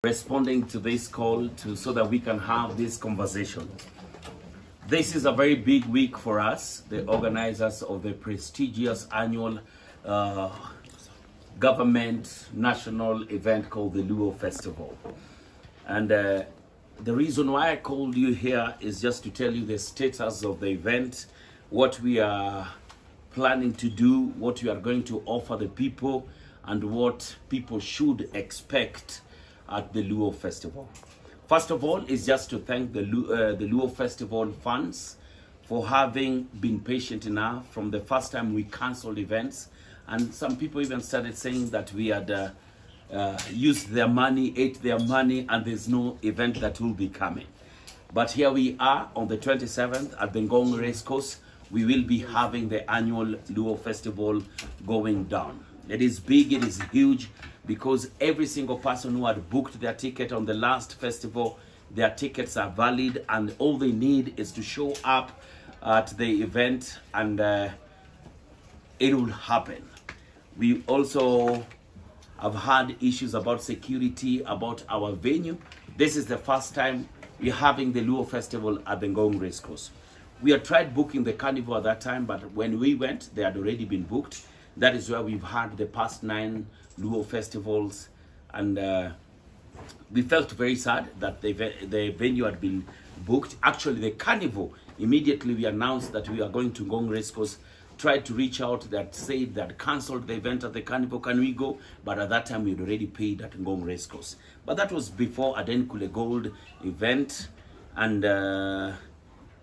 responding to this call so that we can have this conversation. This is a very big week for us, the organizers of the prestigious annual government national event called the Luo Festival. And the reason why I called you here is just to tell you the status of the event, what we are planning to do, what we are going to offer the people, and what people should expect at the Luo Festival. First of all, is just to thank the Luo Festival fans for having been patient enough from the first time we cancelled events. And some people even started saying that we had used their money, ate their money, and there's no event that will be coming. But here we are on the 27th at Bangi Racecourse. We will be having the annual Luo Festival going down. It is big, it is huge, because every single person who had booked their ticket on the last festival, their tickets are valid, and all they need is to show up at the event, and it will happen. We also have had issues about security, about our venue. This is the first time we're having the Luo Festival at the Bangi Racecourse. We had tried booking the carnival at that time, but when we went, they had already been booked. That is where we've had the past 9 Luo festivals, and we felt very sad that the venue had been booked. Actually, the carnival, immediately we announced that we are going to Bangi Racecourse, tried to reach out, that said that cancelled the event at the carnival, can we go? But at that time we had already paid at Bangi Racecourse. But that was before Adenkule Gold event, and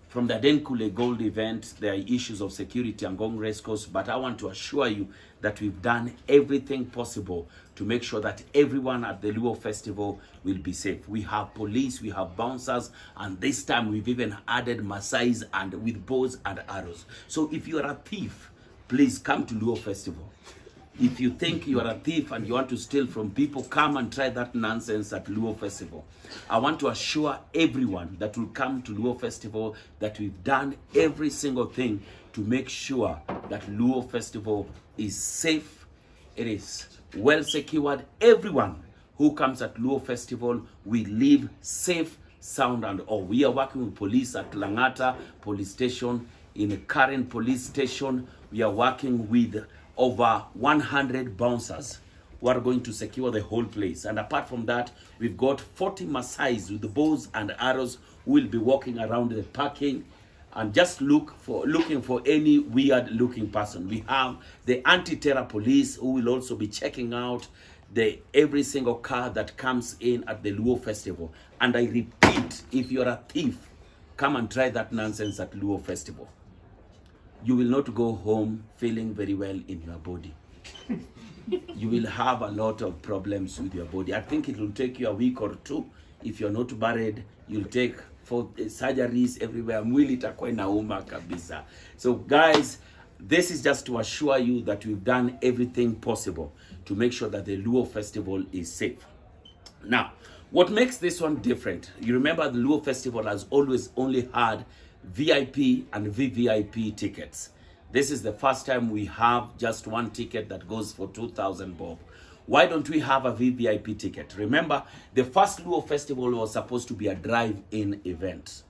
from the Adenkule Gold event, there are issues of security and Bangi Racecourse, but I want to assure you that we've done everything possible to make sure that everyone at the Luo Festival will be safe. We have police, we have bouncers, and this time we've even added Maasais and with bows and arrows. So if you are a thief, please come to Luo Festival. If you think you are a thief and you want to steal from people, come and try that nonsense at Luo Festival. I want to assure everyone that will come to Luo Festival that we've done every single thing to make sure that Luo Festival is safe, it is well secured. Everyone who comes at Luo Festival will live safe, sound, and all. We are working with police at Langata Police Station, in a current police station. We are working with over 100 bouncers who are going to secure the whole place. And apart from that, we've got 40 Maasais with the bows and arrows who will be walking around the parking and just looking for any weird looking person. We have the anti-terror police who will also be checking out every single car that comes in at the Luo Festival. And I repeat, if you're a thief, come and try that nonsense at Luo Festival. You will not go home feeling very well in your body. You will have a lot of problems with your body. I think it will take you a week or 2. If you're not married, you'll take 4 surgeries everywhere. Mwili itakuwa inauma kabisa. So guys, this is just to assure you that we've done everything possible to make sure that the Luo Festival is safe. Now, what makes this one different? You remember the Luo Festival has always only had VIP and VVIP tickets. This is the first time we have just one ticket that goes for 2,000 bob. Why don't we have a VVIP ticket? Remember, the first Luo Festival was supposed to be a drive-in event.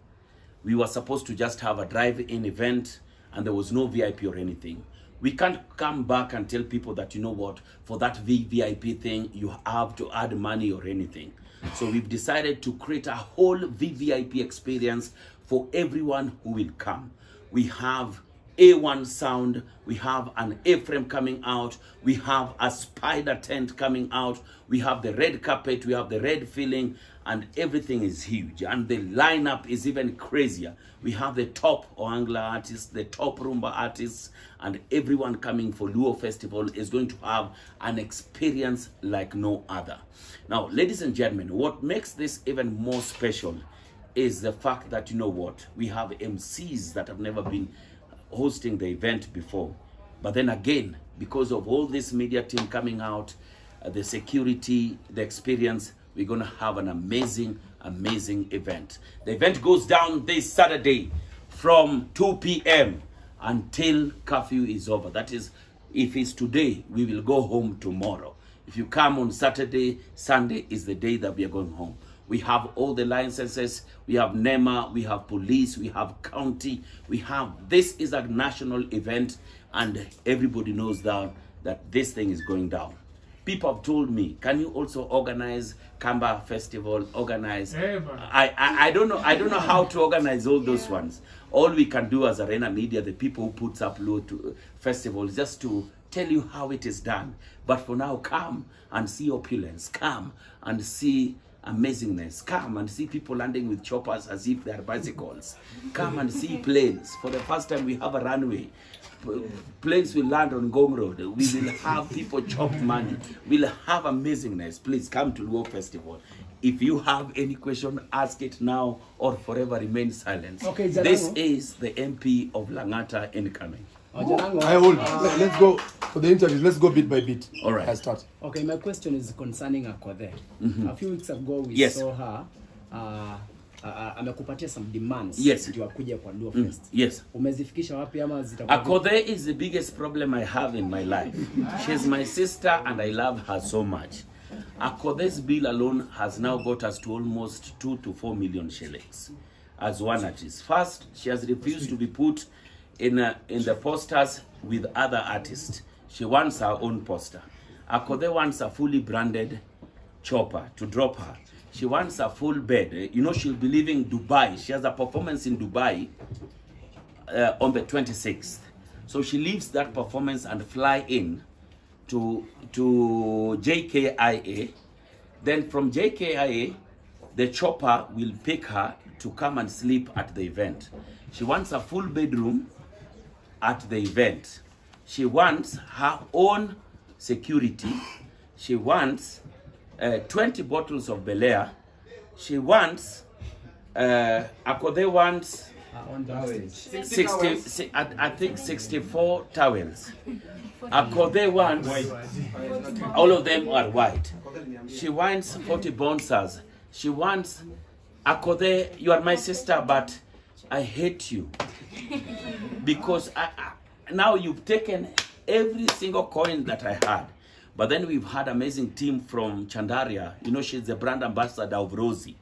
We were supposed to just have a drive-in event, and there was no VIP or anything. We can't come back and tell people that, you know what, for that VVIP thing, you have to add money or anything. So we've decided to create a whole VVIP experience for everyone who will come. We have A1 sound, we have an A-frame coming out, we have a spider tent coming out, we have the red carpet, we have the red filling, and everything is huge. And the lineup is even crazier. We have the top Oangla artists, the top Rumba artists, and everyone coming for Luo Festival is going to have an experience like no other. Now, ladies and gentlemen, what makes this even more special is the fact that, you know what, we have MCs that have never been hosting the event before. But then again, because of all this media team coming out, the security, the experience, we're going to have an amazing event. The event goes down this Saturday from 2 p.m. until curfew is over. That is, if it's today, we will go home tomorrow. If you come on Saturday, Sunday is the day that we are going home. We have all the licenses, we have NEMA, we have police, we have county, this is a national event, and everybody knows that this thing is going down. People have told me, can you also organize Kamba Festival, I don't know how to organize all those ones. All we can do as Arena Media, the people who puts up Luo to festivals, just to tell you how it is done. But for now, come and see opulence, come and see amazingness, come and see people landing with choppers as if they are bicycles, come and see planes. For the first time we have a runway. Planes will land on Gong Road. We will have people chop money. We'll have amazingness. Please come to Luo Festival. If you have any question, ask it now or forever remain silent. Okay, this is the MP of Langata incoming. Jalango. I hold. Let's go for the interview. Let's go bit by bit. All right. I start. Okay, my question is concerning Akode. A few weeks ago, we saw her. Amekupatia some demands. Yes. Ndio akuje kwa Luo Fest. Yes. Umezifikisha wapi ama zitakuwa? Akode is the biggest problem I have in my life. She's my sister and I love her so much. Akode's bill alone has now got us to almost 2 to 4 million shillings as one artist. First, she has refused to be put in the posters with other artists. She wants her own poster. Akode wants a fully branded chopper to drop her. She wants a full bed. You know, she'll be leaving Dubai. She has a performance in Dubai on the 26th. So she leaves that performance and fly in to JKIA. Then from JKIA, the chopper will pick her to come and sleep at the event. She wants a full bedroom at the event. She wants her own security. She wants 20 bottles of Bel Air. She wants, Akode wants 60, I think 64 towels. Akode wants, all of them are white. She wants 40 bouncers. She wants, Akode, you are my sister, but I hate you. Because now you've taken every single coin that I had. But then we've had amazing team from Chandaria. You know, she's the brand ambassador of Rosie,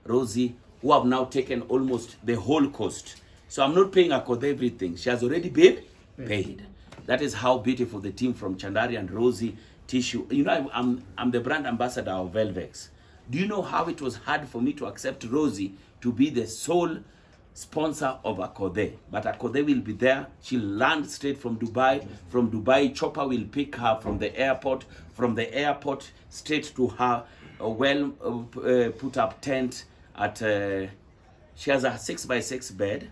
who have now taken almost the whole cost. So I'm not paying Akode everything. She has already been paid. That is how beautiful the team from Chandaria and Rosie Tissue. You know, I'm the brand ambassador of Velvex. Do you know how it was hard for me to accept Rosie to be the sole sponsor of Akode? But Akode will be there. She'll land straight from Dubai. From Dubai, chopper will pick her from the airport. From the airport, straight to her put up tent at. She has a 6x6 bed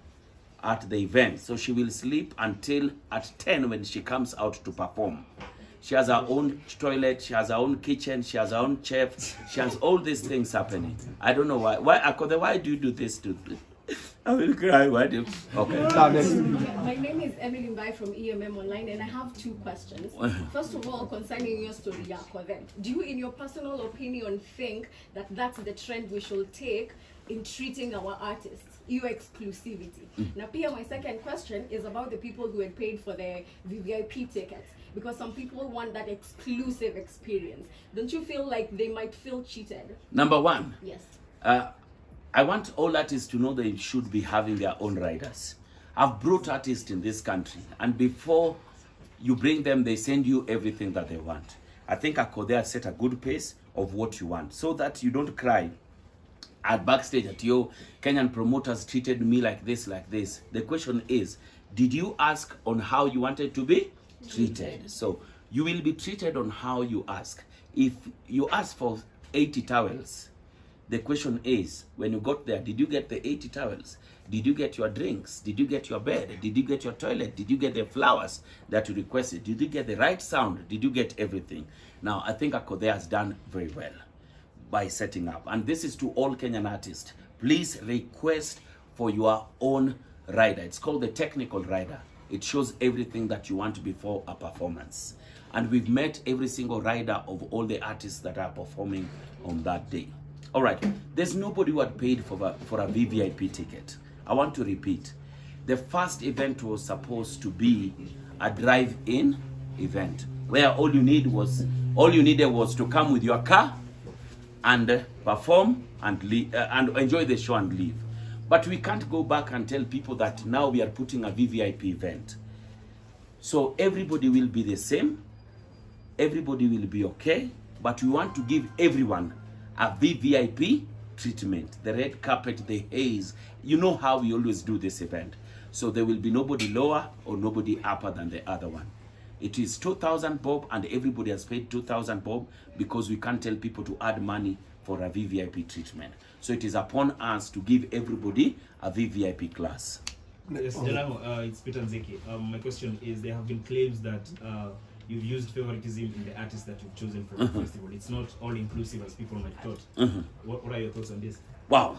at the event, so she will sleep until at 10 when she comes out to perform. She has her own toilet, she has her own kitchen, she has her own chef, she has all these things happening. I don't know why. Akode, why do you do this to I will cry. Why do you? Okay. My name is Emily Mbai from EMM Online, and I have 2 questions. First of all, concerning your story, Akode, do you, in your personal opinion, think that that's the trend we should take in treating our artists, your exclusivity? Now, Pia, my second question is about the people who had paid for the VVIP tickets, because some people want that exclusive experience. Don't you feel like they might feel cheated? Number one. Yes. I want all artists to know they should be having their own riders. I've brought artists in this country, and before you bring them, they send you everything that they want. I think Akode has set a good pace of what you want, so that you don't cry at backstage at your Kenyan promoters treated me like this, like this. The question is, did you ask on how you wanted to be treated? So you will be treated on how you ask. If you ask for 80 towels, the question is, when you got there, did you get the 80 towels? Did you get your drinks? Did you get your bed? Did you get your toilet? Did you get the flowers that you requested? Did you get the right sound? Did you get everything? Now, I think Akode has done very well by setting up. And this is to all Kenyan artists. Please request for your own rider. It's called the technical rider. It shows everything that you want before a performance. And we've met every single rider of all the artists that are performing on that day. All right, there's nobody who had paid for a VVIP ticket. I want to repeat. The first event was supposed to be a drive-in event. where all you needed was to come with your car and perform and leave, and enjoy the show and leave. But we can't go back and tell people that now we are putting a VVIP event. So everybody will be the same, everybody will be okay, but we want to give everyone a VVIP treatment, the red carpet, the haze. You know how we always do this event. So there will be nobody lower or nobody upper than the other one. It is 2,000 bob, and everybody has paid 2,000 bob because we can't tell people to add money for a VVIP treatment. So it is upon us to give everybody a VVIP class. Yes, Jalango, it's Peter Nzeki. My question is, there have been claims that you've used favoritism in the artists that you've chosen for the festival. It's not all inclusive as people might thought. What are your thoughts on this? Wow.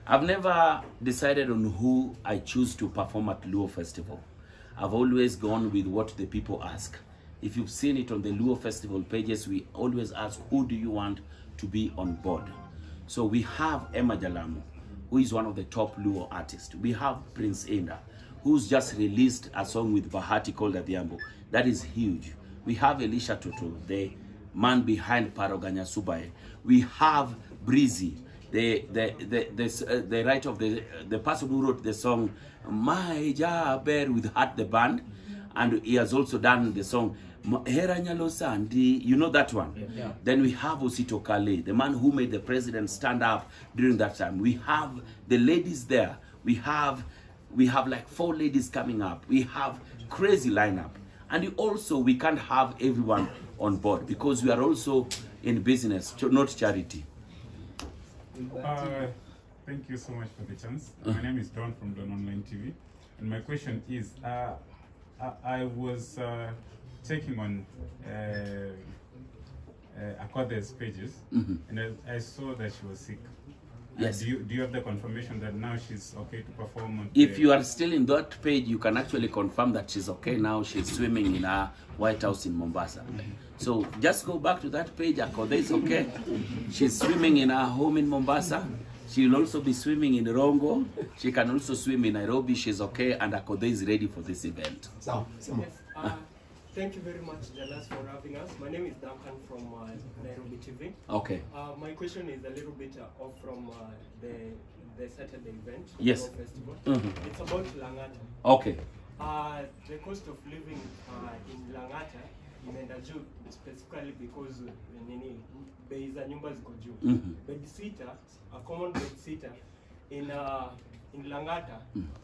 I've never decided on who I choose to perform at Luo Festival. I've always gone with what the people ask. If you've seen it on the Luo Festival pages, we always ask, who do you want to be on board? So we have Emma Jalango, who is one of the top Luo artists. We have Prince Inda, who's just released a song with Bahati called Adhiambo. That is huge. We have Elisha Tutu, the man behind Paroganya Subae. We have Breezy, the writer of the person who wrote the song My Jaber with Heart the Band, and he has also done the song Heranyalo Sandi. You know that one? Yeah. Then we have Osito Kale, the man who made the president stand up during that time. We have the ladies there. We have like 4 ladies coming up. We have crazy lineup. And also we can't have everyone on board because we are also in business, not charity. Thank you so much for the chance. My name is Don from Don Online TV, and my question is, I was checking on Akwade's pages, and I saw that she was sick. Yes. Do you have the confirmation that now she's okay to perform on If you are still in that page, you can actually confirm that she's okay now. She's swimming in her White House in Mombasa. So just go back to that page. Akode is okay. She's swimming in her home in Mombasa. She will also be swimming in Rongo. She can also swim in Nairobi. She's okay, and Akode is ready for this event. So, Yes, thank you very much, Jalas, for having us. My name is Duncan from Nairobi TV. Okay. My question is a little bit off from the Saturday event, Yes. Festival. It's about Langata. Okay. The cost of living in Langata imeenda juu specifically because bei za nyumba ziko juu. Bed sitter, a common bed sitter in Langata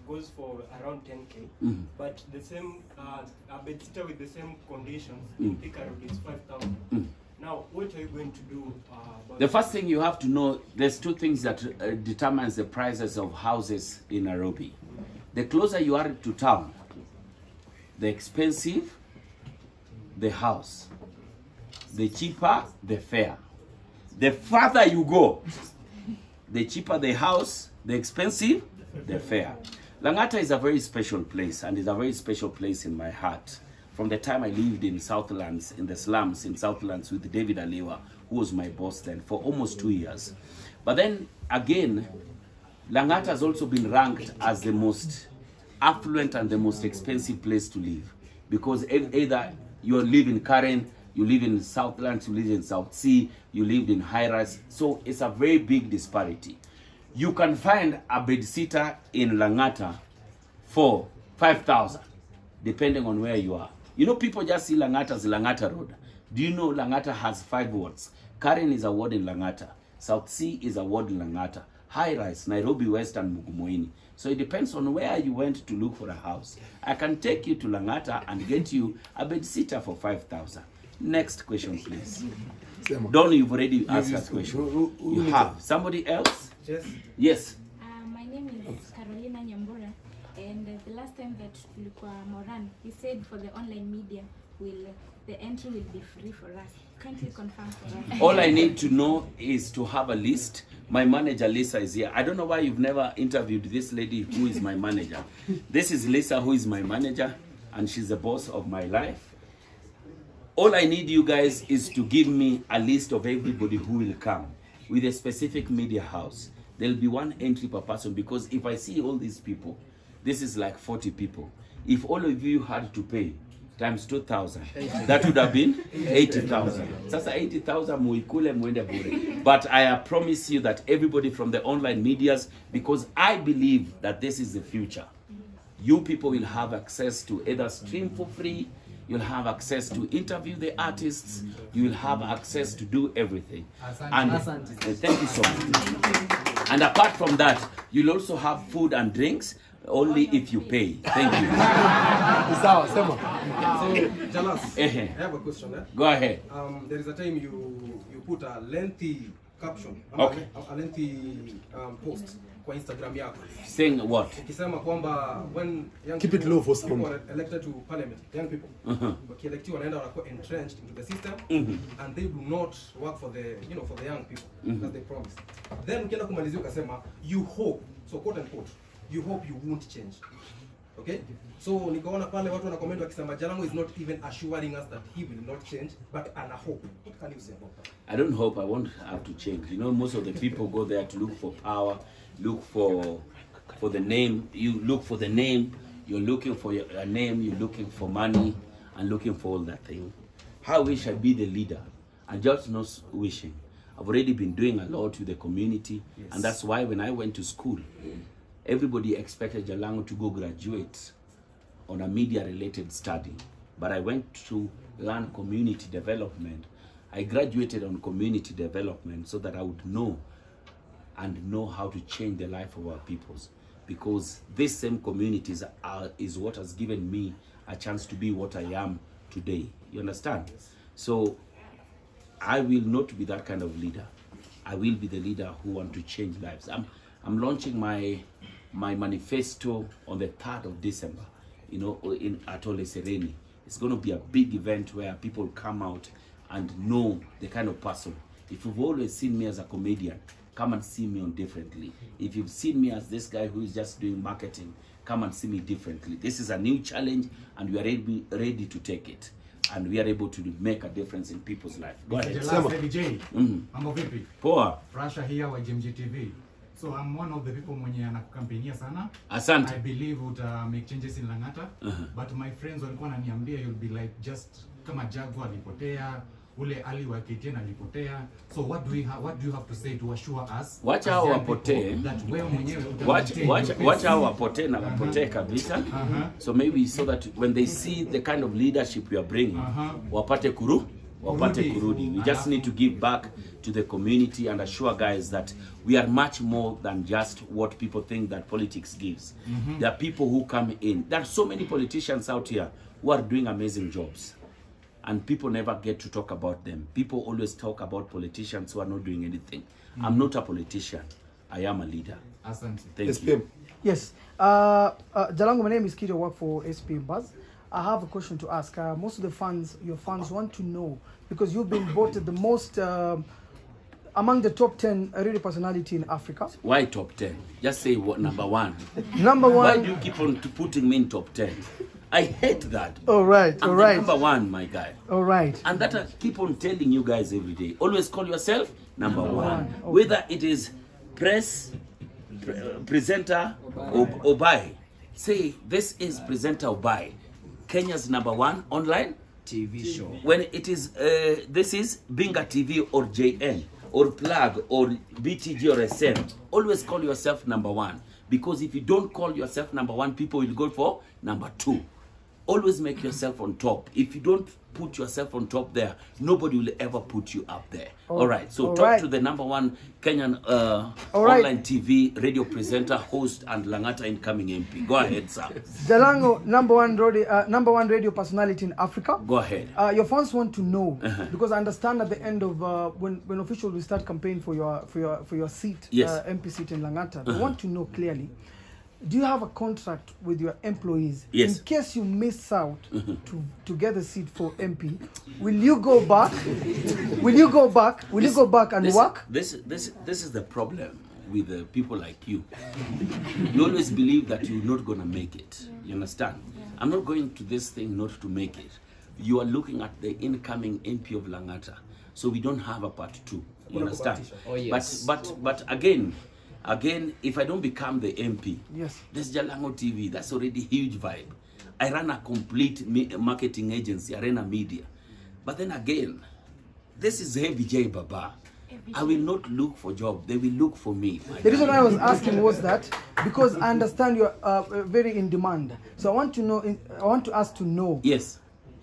goes for around 10k, but the same a bed sitter with the same conditions in Mpaka Road is 5,000. Now, what are you going to do about The first thing you have to know, there's 2 things that determines the prices of houses in Nairobi. The closer you are to town, the expensive the house, the cheaper the fare. The farther you go, the cheaper the house, the expensive the fare. Langata is a very special place, and is a very special place in my heart. From the time I lived in Southlands, in the slums in Southlands with David Aliwa, who was my boss then, for almost 2 years. But then again, Langata has also been ranked as the most affluent and the most expensive place to live, because either you live in Karen, you live in Southlands, you live in South Sea, you live in high-rise. So it's a very big disparity. You can find a bed sitter in Langata for 5,000, depending on where you are. You know, people just see Langata as Langata Road. Do you know Langata has 5 wards? Karen is a ward in Langata. South Sea is a ward in Langata. High-rise, Nairobi West and Mugumoini. So it depends on where you went to look for a house. I can take you to Langata and get you a bed sitter for 5,000. Next question, please. Don, you've already asked that question. You have. Somebody else? Yes. Yes. My name is Carolina Nyambura, and the last time that Lukwa Moran, he said for the online media, the entry will be free for us. Can't you confirm for us? All I need to know is to have a list. My manager Lisa is here. I don't know why you've never interviewed this lady who is my manager. This is Lisa, who is my manager, and she's the boss of my life. All I need you guys is to give me a list of everybody who will come with a specific media house. There'll be 1 entry per person, because if I see all these people, this is like 40 people. If all of you had to pay times 2,000. That would have been 80,000. Sasa 80,000 muikule muende bure. But I promise you that everybody from the online medias, because I believe that this is the future. You people will have access to either stream for free, you'll have access to interview the artists, you will have access to do everything. And thank you so much. And apart from that, you'll also have food and drinks, only if you pay. Thank you. So, Jalas, I have a question. Go ahead. There is a time you put a lengthy caption, okay, a lengthy post on Instagram yako. Saying what? Ukisema kwamba when young keep people, it low for some people are elected to parliament, young people, wakielektiwa wanaenda wanakuwa entrenched into the system, and they do not work for the, you know, for the young people that they promise. Then ukienda kumalizia ukasema you hope, so quote unquote, you hope you won't change. Okay? So nikaona pale watu wana comment wakisema Jalango is not even assuring us that he will not change, but ana hope. What can you say about that? I don't hope I won't have to change. You know, most of the people go there to look for power, look for the name. You look for the name, you're looking for a name, you're looking for money, and looking for all that thing. How wish I be the leader? I'm just not wishing. I've already been doing a lot with the community, and that's why when I went to school, everybody expected Jalango to go graduate on a media-related study. But I went to learn community development. I graduated on community development so that I would know how to change the life of our peoples. Because this same communities is what has given me a chance to be what I am today. You understand? So I will not be that kind of leader. I will be the leader who want to change lives. I'm launching my manifesto on the 3rd of December, you know, at Ole Sereni. It's going to be a big event where people come out and know the kind of person. If you've always seen me as a comedian, come and see me on differently. If you've seen me as this guy who is just doing marketing, come and see me differently. This is a new challenge, and we are ready to take it. And we are able to make a difference in people's life. Go ahead. Mambo vipi? Poa. Rasha here wa GMGTV. So I'm one of the people mwenye anakukampenia sana. Asante. I believe uta make changes in Langata. But my friends walikuwa wananiambia you'll be like just kama Jaguar alipotea, ule Ali wa KTN alipotea. So what do you have to say to assure us? Wacha hao wapotee. That wewe mwenyewe wacha hao wapotee na wapotee kabisa. So maybe so that when they see the kind of leadership we are bringing, wapate kurudi. We just need to give back to the community and assure guys that we are much more than just what people think that politics gives. There are people who come in. There are so many politicians out here who are doing amazing jobs, and people never get to talk about them. People always talk about politicians who are not doing anything. I'm not a politician. I am a leader. Asante. Thank you. Yes. Jalango, my name is Kid. I work for SP Buzz. I have a question to ask. Most of your fans want to know, because you've been voted the most among the top 10 radio personality in Africa. Why top 10? Just say what number 1. Number 1. Why do you keep on putting me in top 10? I hate that. All right, I'm all right. Number 1, my guy. All right. And that I keep on telling you guys every day. Always call yourself number 1. Okay. Whether it is press, presenter, or buy. Say, this is presenter or buy. Kenya's number 1 online TV show. When it is, this is Binga TV or JN or Plug or BTG or SM. Always call yourself number 1. Because if you don't call yourself number 1, people will go for number 2. Always make yourself on top. If you don't put yourself on top there, nobody will ever put you up there. All right. So talk to the number 1 Kenyan online TV radio presenter, host, and Langata incoming MP. Go ahead, sir. Jalango, number one radio personality in Africa. Go ahead. Your fans want to know, because I understand at the end of when officials will start campaign for your seat, yes, MP seat in Langata, they want to know clearly. Do you have a contract with your employees? Yes. In case you miss out to get a seat for MP, will you go back? Will you go back? Will you go back and work? This is the problem with people like you. You always believe that you're not going to make it. You understand? I'm not going to this thing not to make it. You are looking at the incoming MP of Langata. So we don't have a part 2. You understand? Oh, yes. But again, if I don't become the MP, yes, this Jalango TV, that's already huge vibe. I run a complete marketing agency, Arena Media. But then again, this is Heavy J Baba. I will not look for job. They will look for me. The reason I was asking was that because I understand you're very in demand. So I want to know. I want to ask to know. Yes.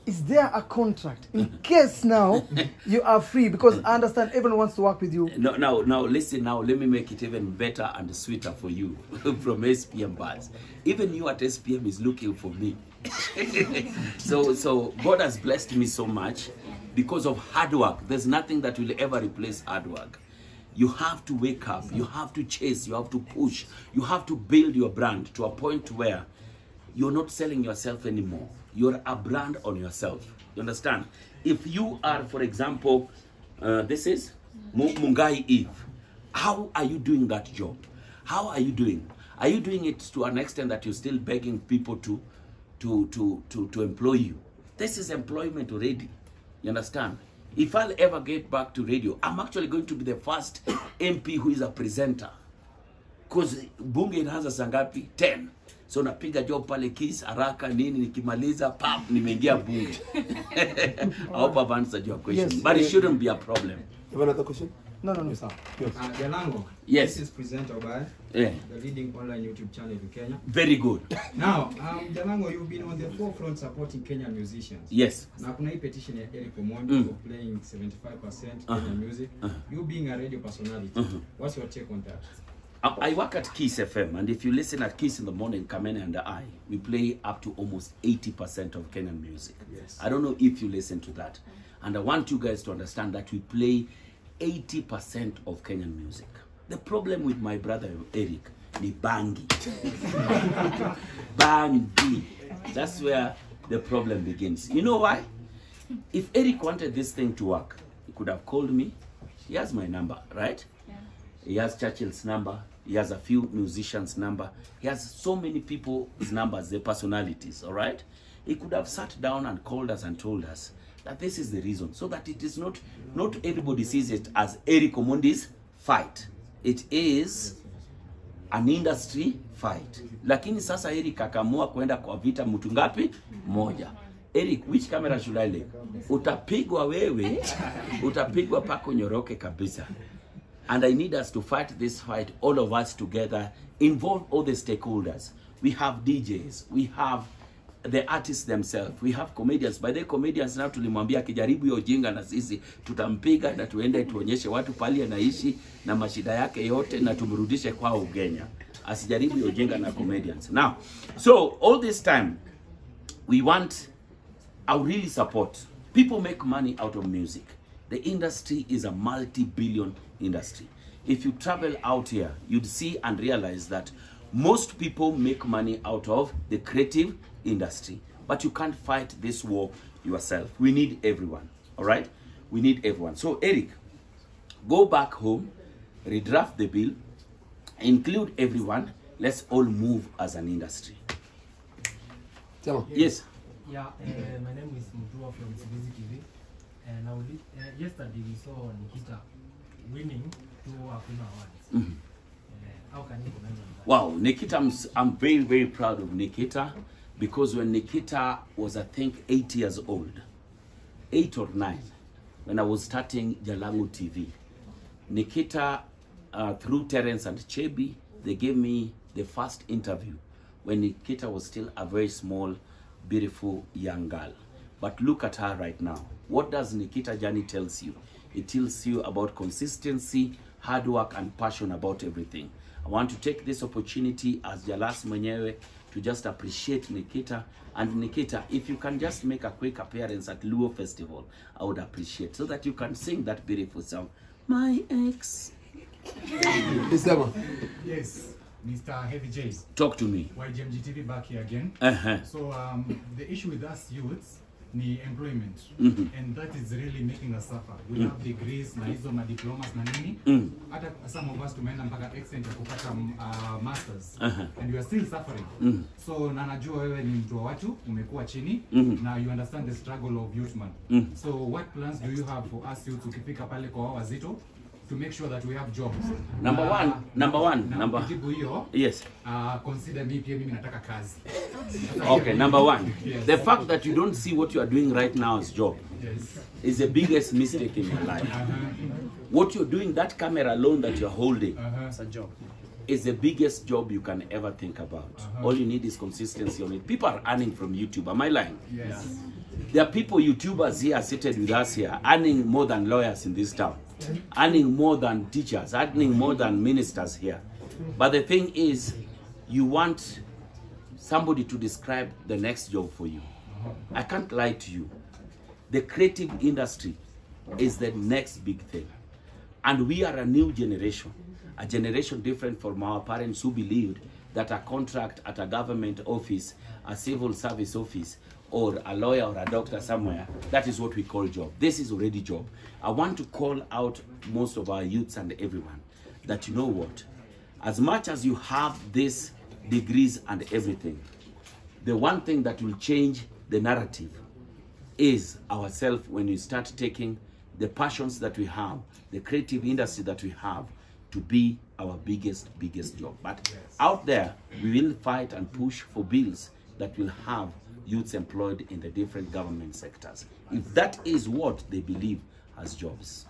Is there a contract in case now you are free? Because I understand everyone wants to work with you. No, now listen. Now let me make it even better and sweeter for you from SPM Bars. Even you at SPM is looking for me. so God has blessed me so much because of hard work. There's nothing that will ever replace hard work. You have to wake up. You have to chase. You have to push. You have to build your brand to a point where you're not selling yourself anymore. You're a brand on yourself. You understand? If you are, for example, this is Mungai Eve. How are you doing that job? How are you doing? Are you doing it to an extent that you're still begging people to employ you? This is employment already. You understand? If I'll ever get back to radio, I'm actually going to be the first MP who is a presenter. Because bunge inaanza sangapi? 10. So napiga job pale Kiss, haraka nini, nikimaliza, pap, nimeingia bunge. I hope I've answered your question. Yes, but it shouldn't be a problem. You have another question? No, sir. Yes. Jalango. Yes. This is presenter by the leading online YouTube channel in Kenya. Very good. Now, Jalango, you've been on the forefront supporting Kenyan musicians. Yes. Now, kuna hii petition ya Eric Omondi for playing 75% Kenyan music. You being a radio personality, what's your take on that? I work at Kiss FM, and if you listen at Kiss in the morning, Kamene and I, we play up to almost 80% of Kenyan music. Yes. I don't know if you listen to that. And I want you guys to understand that we play 80% of Kenyan music. The problem with my brother Eric, ni Bangi. Bangi. That's where the problem begins. You know why? If Eric wanted this thing to work, he could have called me. He has my number, right? Yeah. He has Churchill's number. He has a few musicians' number. He has so many people's numbers, their personalities, all right? He could have sat down and called us and told us that this is the reason, so that it is not everybody sees it as Eric Omondi's fight. It is an industry fight. Lakini sasa Eric akamua kwenda kwa vita mtu ngapi? Moja. Eric, which camera should I lay? Utapigwa wewe, utapigwa pako Unyoroke kabisa. And I need us to fight this fight, all of us together, involve all the stakeholders. We have DJs, we have the artists themselves, we have comedians. By the comedians now tulimwambia kijaribu hiyo jinga na sisi tutampiga na tuende tuonyeshe watu pali anaishi na mashida yake yote na tumrudishe kwao Kenya. Asijaribu hiyo jinga na comedians. Now, so all this time we want our really support. People make money out of music. The industry is a multi-billion industry. If you travel out here, you'd see and realize that most people make money out of the creative industry. But you can't fight this war yourself. We need everyone, all right? We need everyone. So, Eric, go back home, redraft the bill, include everyone. Let's all move as an industry. Yes. Yeah, my name is Mutua from CBC TV. And yesterday we saw Nikita winning 2 African awards. How can you comment on that? Wow, Nikita, I'm very, very proud of Nikita, because when Nikita was, I think, 8 years old, 8 or 9, when I was starting Jalango TV, Nikita, through Terence and Chebi, they gave me the first interview when Nikita was still a very small, beautiful young girl. But look at her right now. What does Nikita journey tells you? It tells you about consistency, hard work, and passion about everything. I want to take this opportunity as Jalas mwenyewe to just appreciate Nikita. And Nikita, if you can just make a quick appearance at Luo Festival, I would appreciate, so that you can sing that beautiful song, My Ex. Yes, Mr. Heavy J. Talk to me. YGMG TV back here again. So the issue with us youths, ni employment, and that is really making us suffer. We have degrees, na hizo diplomas na nini. Hata some of us tumeenda mpaka extent ya kupata masters, and we are still suffering. So na najua wewe ni mtu wa watu, umekuwa chini, now you understand the struggle of youth man. So what plans do you have for us youth ukifika pale kwa wazito to make sure that we have jobs. Number one. Yes. Consider me pia mimi nataka kazi. Okay, number one. Yes. The fact that you don't see what you are doing right now as job is the biggest mistake in your life. What you're doing, that camera alone that you're holding, It's a job. is the biggest job you can ever think about. All you need is consistency on it. People are earning from YouTube. Am I lying? Yes. There are people, YouTubers here seated with us here, earning more than lawyers in this town, earning more than teachers, earning more than ministers here. But the thing is, you want somebody to describe the next job for you. I can't lie to you. The creative industry is the next big thing. And we are a new generation, a generation different from our parents who believed that a contract at a government office, a civil service office, or a lawyer or a doctor somewhere, that is what we call job. This is already job. I want to call out most of our youths and everyone that, you know what, as much as you have these degrees and everything, the one thing that will change the narrative is ourselves when we start taking the passions that we have, the creative industry that we have, to be our biggest job. But out there, we will fight and push for bills that will have youths employed in the different government sectors, if that is what they believe as jobs.